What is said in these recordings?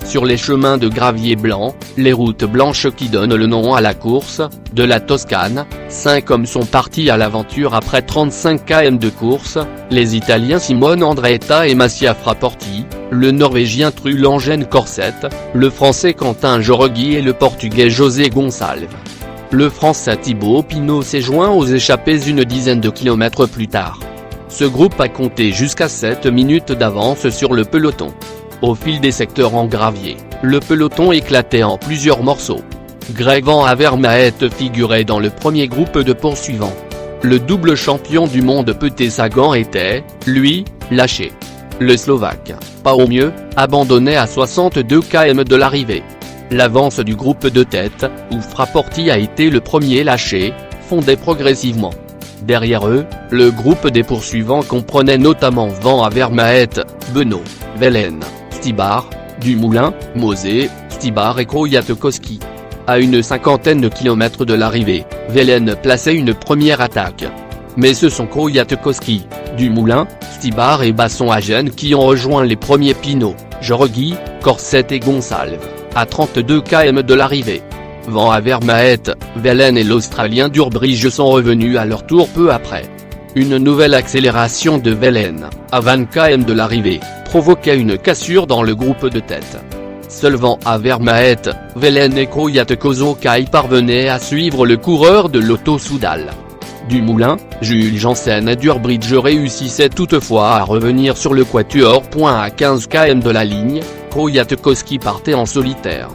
Sur les chemins de gravier blanc, les routes blanches qui donnent le nom à la course, de la Toscane, 5 hommes sont partis à l'aventure après 35 km de course, les Italiens Simone Andretta et Mattia Fraporti, le Norvégien Truls Korset, le Français Quentin Jauregui et le Portugais José Gonçalves. Le Français Thibaut Pinot s'est joint aux échappés une dizaine de kilomètres plus tard. Ce groupe a compté jusqu'à 7 minutes d'avance sur le peloton. Au fil des secteurs en gravier, le peloton éclatait en plusieurs morceaux. Greg Van Avermaet figurait dans le premier groupe de poursuivants. Le double champion du monde Peter Sagan était, lui, lâché. Le Slovaque, pas au mieux, abandonnait à 62 km de l'arrivée. L'avance du groupe de tête, où Fraporti a été le premier lâché, fondait progressivement. Derrière eux, le groupe des poursuivants comprenait notamment Van Avermaet, Benoît, Velen, Stybar, Dumoulin, Mosé, Stybar et Kwiatkowski. À une cinquantaine de kilomètres de l'arrivée, Velen plaçait une première attaque. Mais ce sont Kwiatkowski, Dumoulin, Stybar et Basson-Hagen qui ont rejoint les premiers Pinot, Jauregui, Korset et Gonçalves, à 32 km de l'arrivée. Van Avermaet, Velen et l'Australien Durbridge sont revenus à leur tour peu après. Une nouvelle accélération de Velen, à 20 km de l'arrivée, provoquait une cassure dans le groupe de tête. Seuls Van Avermaet, Velen et Kwiatkowski parvenaient à suivre le coureur de Lotto Soudal. Dumoulin, Jules Janssen et Durbridge réussissaient toutefois à revenir sur le quatuor. À 15 km de la ligne, Kwiatkowski partait en solitaire.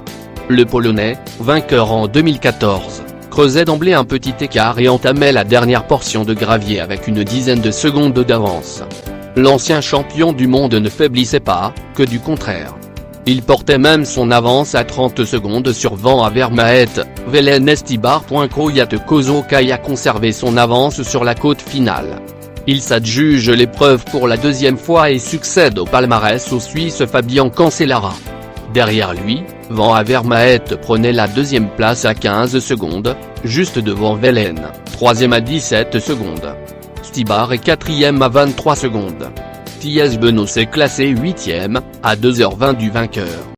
Le Polonais, vainqueur en 2014, creusait d'emblée un petit écart et entamait la dernière portion de gravier avec une dizaine de secondes d'avance. L'ancien champion du monde ne faiblissait pas, que du contraire. Il portait même son avance à 30 secondes sur Van Avermaet, Velen et Stybar. Kwiatkowski a conservé son avance sur la côte finale. Il s'adjuge l'épreuve pour la deuxième fois et succède au palmarès au Suisse Fabian Cancellara. Derrière lui, Van Avermaet prenait la deuxième place à 15 secondes, juste devant Velen, troisième à 17 secondes. Stybar est quatrième à 23 secondes. Thies Benoît s'est classé 8e, à 2h20 du vainqueur.